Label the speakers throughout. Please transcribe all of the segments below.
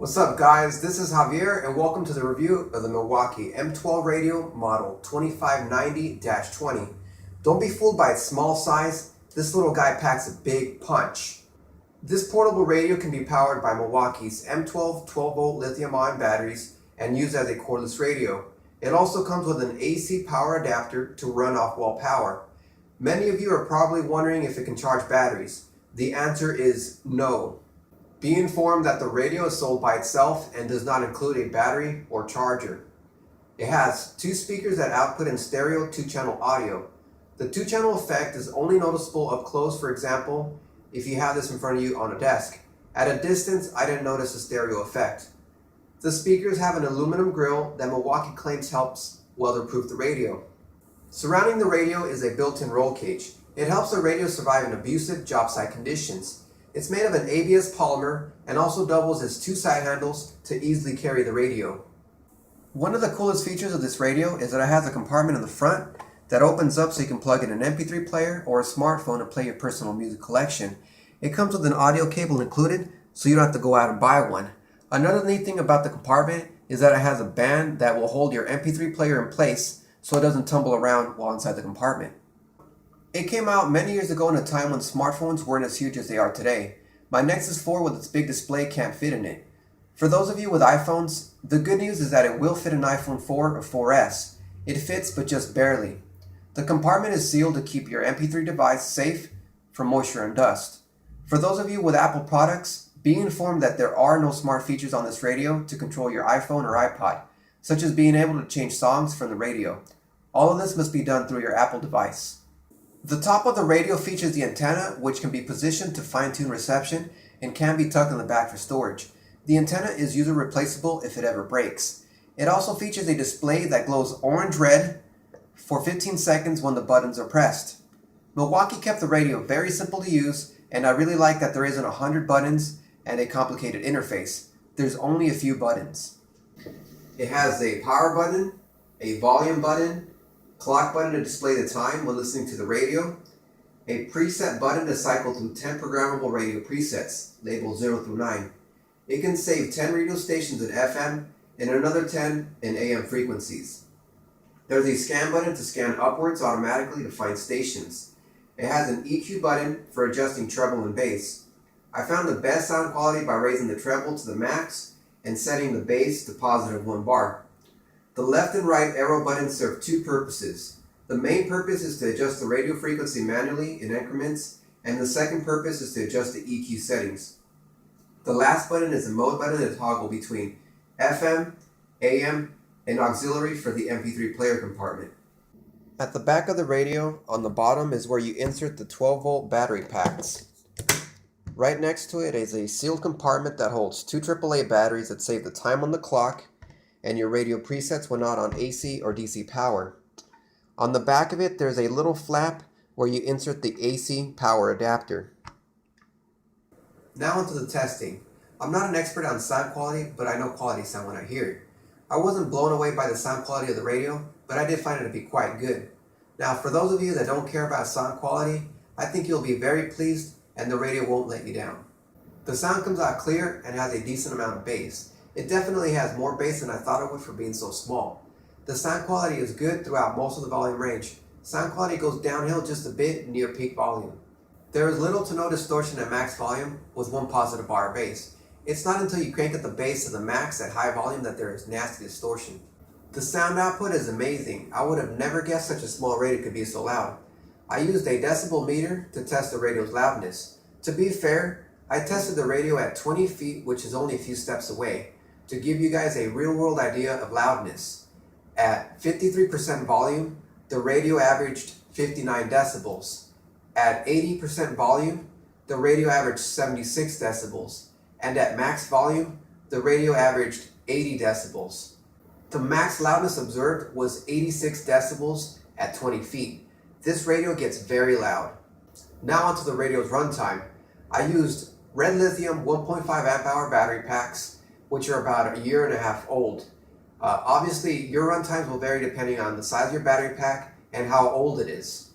Speaker 1: What's up guys, this is Javier and welcome to the review of the Milwaukee M12 Radio model 2590-20. Don't be fooled by its small size, this little guy packs a big punch. This portable radio can be powered by Milwaukee's M12 12-volt lithium-ion batteries and used as a cordless radio. It also comes with an AC power adapter to run off wall power. Many of you are probably wondering if it can charge batteries. The answer is no. Be informed that the radio is sold by itself and does not include a battery or charger. It has two speakers that output in stereo 2-channel audio. The 2-channel effect is only noticeable up close, for example, if you have this in front of you on a desk. At a distance, I didn't notice a stereo effect. The speakers have an aluminum grille that Milwaukee claims helps weatherproof the radio. Surrounding the radio is a built-in roll cage. It helps the radio survive in abusive job site conditions. It's made of an ABS polymer and also doubles as two side handles to easily carry the radio. One of the coolest features of this radio is that it has a compartment in the front that opens up so you can plug in an MP3 player or a smartphone to play your personal music collection. It comes with an audio cable included, so you don't have to go out and buy one. Another neat thing about the compartment is that it has a band that will hold your MP3 player in place so it doesn't tumble around while inside the compartment. It came out many years ago in a time when smartphones weren't as huge as they are today. My Nexus 4 with its big display can't fit in it. For those of you with iPhones, the good news is that it will fit an iPhone 4 or 4S. It fits, but just barely. The compartment is sealed to keep your MP3 device safe from moisture and dust. For those of you with Apple products, be informed that there are no smart features on this radio to control your iPhone or iPod, such as being able to change songs from the radio. All of this must be done through your Apple device. The top of the radio features the antenna, which can be positioned to fine-tune reception and can be tucked in the back for storage. The antenna is user replaceable if it ever breaks. It also features a display that glows orange-red for 15 seconds when the buttons are pressed. Milwaukee kept the radio very simple to use, and I really like that there isn't 100 buttons and a complicated interface. There's only a few buttons. It has a power button, a volume button, clock button to display the time when listening to the radio, a preset button to cycle through 10 programmable radio presets, labeled 0 through 9. It can save 10 radio stations in FM and another 10 in AM frequencies. There's a scan button to scan upwards automatically to find stations. It has an EQ button for adjusting treble and bass. I found the best sound quality by raising the treble to the max and setting the bass to positive 1 bar. The left and right arrow buttons serve two purposes. The main purpose is to adjust the radio frequency manually in increments, and the second purpose is to adjust the EQ settings. The last button is a mode button to toggle between FM, AM, and auxiliary for the MP3 player compartment. At the back of the radio, on the bottom, is where you insert the 12-volt battery packs. Right next to it is a sealed compartment that holds two AAA batteries that save the time on the clock and your radio presets when not on AC or DC power. On the back of it, there's a little flap where you insert the AC power adapter. Now onto the testing. I'm not an expert on sound quality, but I know quality sound when I hear it. I wasn't blown away by the sound quality of the radio, but I did find it to be quite good. Now for those of you that don't care about sound quality, I think you'll be very pleased and the radio won't let you down. The sound comes out clear and has a decent amount of bass. It definitely has more bass than I thought it would for being so small. The sound quality is good throughout most of the volume range. Sound quality goes downhill just a bit near peak volume. There is little to no distortion at max volume with one positive bar of bass. It's not until you crank up the bass to the max at high volume that there is nasty distortion. The sound output is amazing. I would have never guessed such a small radio could be so loud. I used a decibel meter to test the radio's loudness. To be fair, I tested the radio at 20 feet, which is only a few steps away, to give you guys a real-world idea of loudness. At 53% volume, the radio averaged 59 decibels. At 80% volume, the radio averaged 76 decibels. And at max volume, the radio averaged 80 decibels. The max loudness observed was 86 decibels at 20 feet. This radio gets very loud. Now onto the radio's runtime. I used red lithium 1.5 amp hour battery packs, which are about a year and a half old. Obviously, your runtimes will vary depending on the size of your battery pack and how old it is.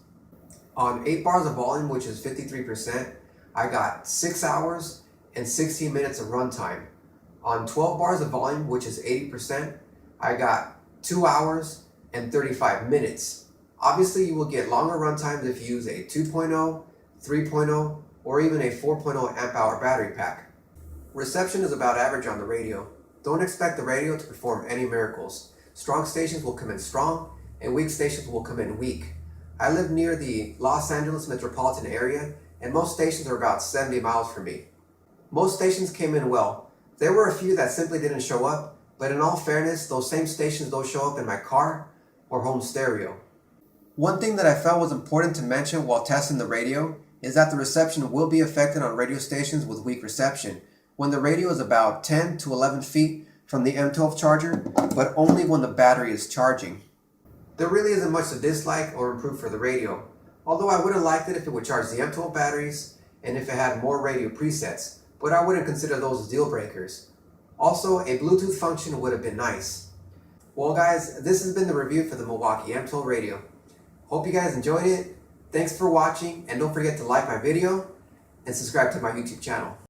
Speaker 1: On 8 bars of volume, which is 53%, I got 6 hours and 16 minutes of runtime. On 12 bars of volume, which is 80%, I got 2 hours and 35 minutes. Obviously, you will get longer run times if you use a 2.0, 3.0, or even a 4.0 amp hour battery pack. Reception is about average on the radio. Don't expect the radio to perform any miracles. Strong stations will come in strong, and weak stations will come in weak. I live near the Los Angeles metropolitan area, and most stations are about 70 miles from me. Most stations came in well. There were a few that simply didn't show up, but in all fairness, those same stations don't show up in my car or home stereo. One thing that I felt was important to mention while testing the radio is that the reception will be affected on radio stations with weak reception, when the radio is about 10 to 11 feet from the M12 charger, but only when the battery is charging. There really isn't much to dislike or improve for the radio, although I would have liked it if it would charge the M12 batteries and if it had more radio presets, but I wouldn't consider those as deal breakers. Also, a Bluetooth function would have been nice. Well guys, this has been the review for the Milwaukee M12 Radio. Hope you guys enjoyed it. Thanks for watching, and don't forget to like my video and subscribe to my YouTube channel.